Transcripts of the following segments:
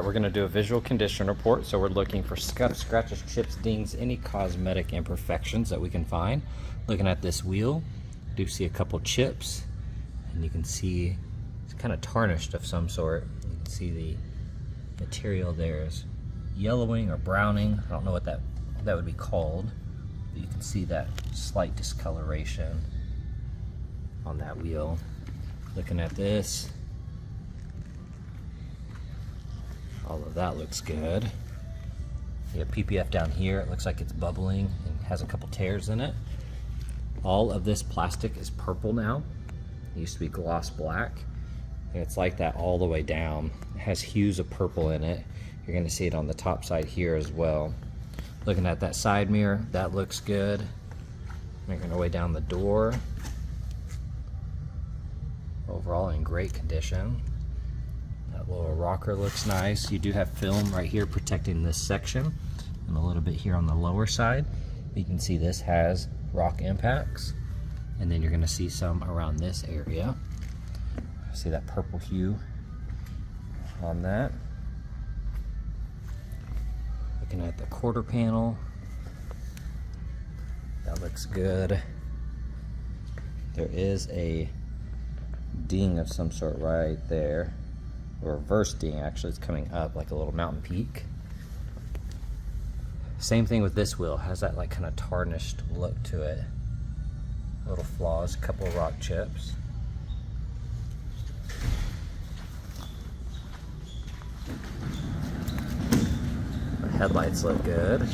Alright, we're going to do a visual condition report. So we're looking for scuffs, scratches, chips, dings, any cosmetic imperfections that we can find. Looking at this wheel, I do see a couple chips, and you can see it's kind of tarnished of some sort. You can see the material there is yellowing or browning. I don't know what that would be called, but you can see that slight discoloration on that wheel. Looking at this, all of that looks good. You have PPF down here. It looks like it's bubbling and has a couple tears in it. All of this plastic is purple now. It used to be gloss black. And it's like that all the way down. It has hues of purple in it. You're going to see it on the top side here as well. Looking at that side mirror, that looks good. Making our way down the door. Overall in great condition. That lower rocker looks nice. You do have film right here protecting this section and a little bit here on the lower side. You can see this has rock impacts, and then you're going to see some around this area. See that purple hue on that. Looking at the quarter panel, that looks good. There is a ding of some sort right there. A reverse ding, actually. It's coming up like a little mountain peak. Same thing with this wheel. It has that like kind of tarnished look to it. Little flaws, a couple of rock chips. The headlights look good.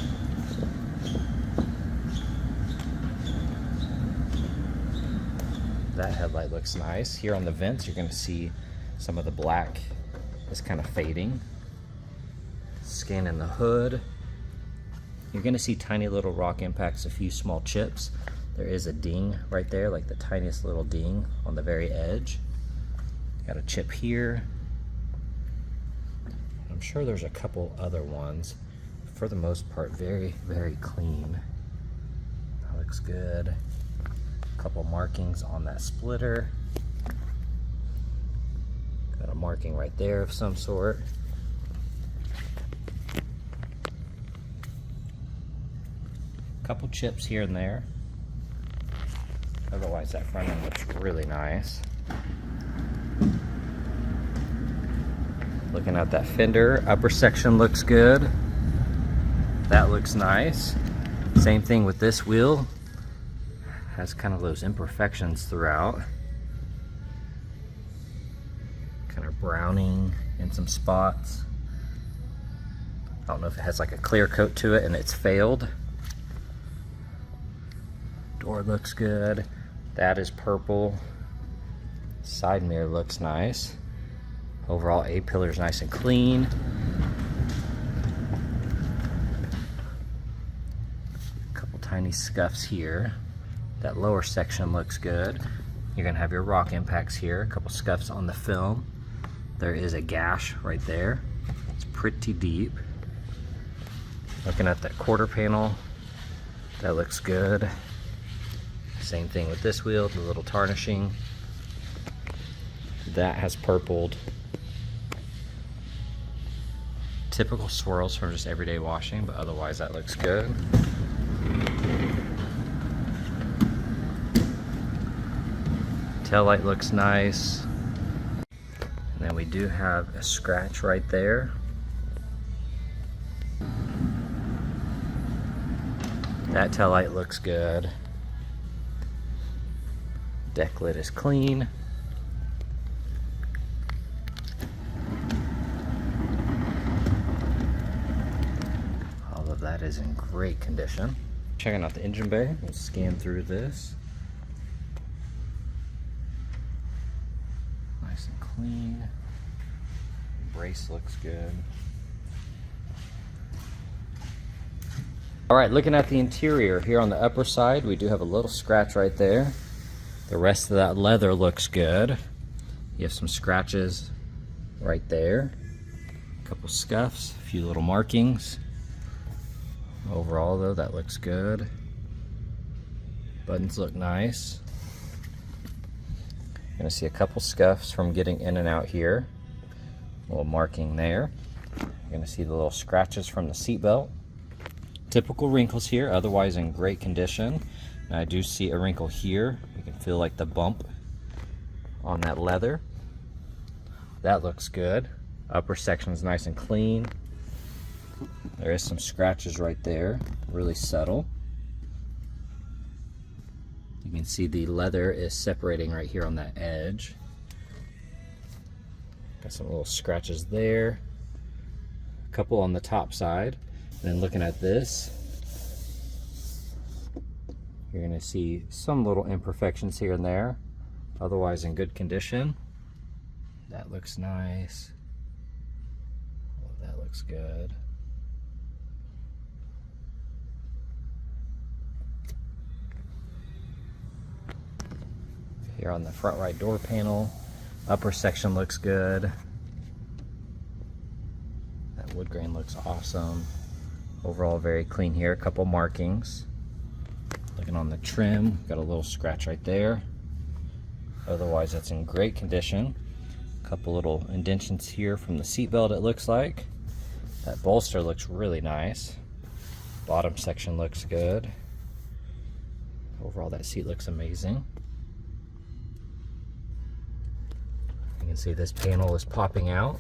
That headlight looks nice. Here on the vents, you're going to see some of the black is kind of fading. Scanning the hood, you're going to see tiny little rock impacts, a few small chips. There is a ding right there, like the tiniest little ding on the very edge. Got a chip here. I'm sure there's a couple other ones. For the most part, very, very clean. That looks good. A couple markings on that splitter. Got a marking right there of some sort. Couple chips here and there. Otherwise, that front end looks really nice. Looking at that fender, upper section looks good. That looks nice. Same thing with this wheel. Has kind of those imperfections throughout. Kind of browning in some spots. I don't know if it has like a clear coat to it and it's failed. Door looks good. That is purple. Side mirror looks nice. Overall, A-pillar is nice and clean. A couple tiny scuffs here. That lower section looks good. You're gonna have your rock impacts here. A couple scuffs on the film. There is a gash right there. It's pretty deep. Looking at that quarter panel, that looks good. Same thing with this wheel, the little tarnishing. That has purpled. Typical swirls from just everyday washing, but otherwise that looks good. Taillight looks nice. And then we do have a scratch right there. That taillight looks good. Deck lid is clean. All of that is in great condition. Checking out the engine bay. We'll scan through this. Nice and clean. Brace looks good. All right, looking at the interior here on the upper side, we do have a little scratch right there. The rest of that leather looks good. You have some scratches right there. A couple scuffs, a few little markings. Overall though, that looks good. Buttons look nice. You're gonna see a couple scuffs from getting in and out here. A little marking there. You're going to see the little scratches from the seatbelt. Typical wrinkles here, otherwise in great condition. And I do see a wrinkle here. You can feel like the bump on that leather. That looks good. Upper section is nice and clean. There is some scratches right there, really subtle. You can see the leather is separating right here on that edge. Got some little scratches there. A couple on the top side. And then looking at this, you're going to see some little imperfections here and there. Otherwise in good condition. That looks nice. Oh, that looks good. Here on the front right door panel, upper section looks good. That wood grain looks awesome. Overall very clean here, a couple markings. Looking on the trim, got a little scratch right there. Otherwise that's in great condition. A couple little indentions here from the seatbelt it looks like. That bolster looks really nice. Bottom section looks good. Overall that seat looks amazing. You can see this panel is popping out.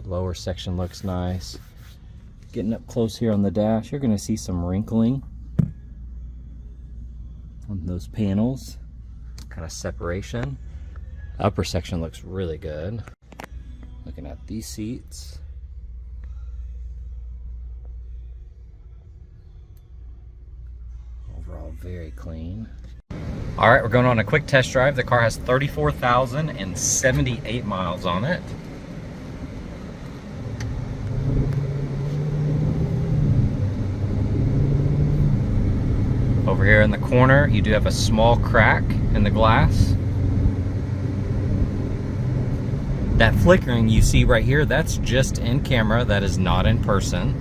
Lower section looks nice. Getting up close here on the dash, you're going to see some wrinkling on those panels. Kind of separation. Upper section looks really good. Looking at these seats. Overall very clean. All right, we're going on a quick test drive. The car has 34,078 miles on it. Over here in the corner, you do have a small crack in the glass. That flickering you see right here, that's just in camera, that is not in person.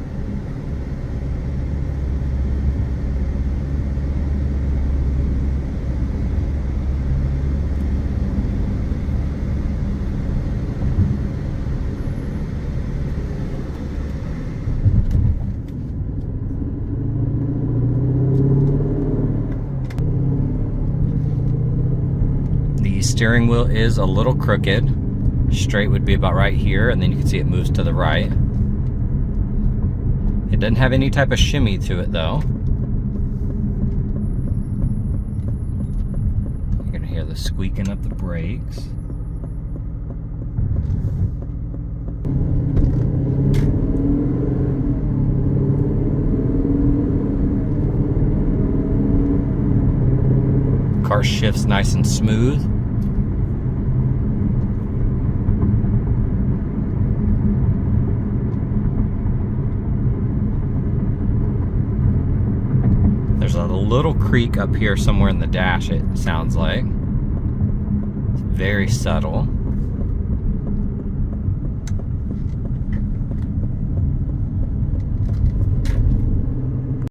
Steering wheel is a little crooked. Straight would be about right here, and then you can see it moves to the right. It doesn't have any type of shimmy to it though. You're gonna hear the squeaking of the brakes. Car shifts nice and smooth. There's a little creak up here somewhere in the dash, it sounds like. It's very subtle.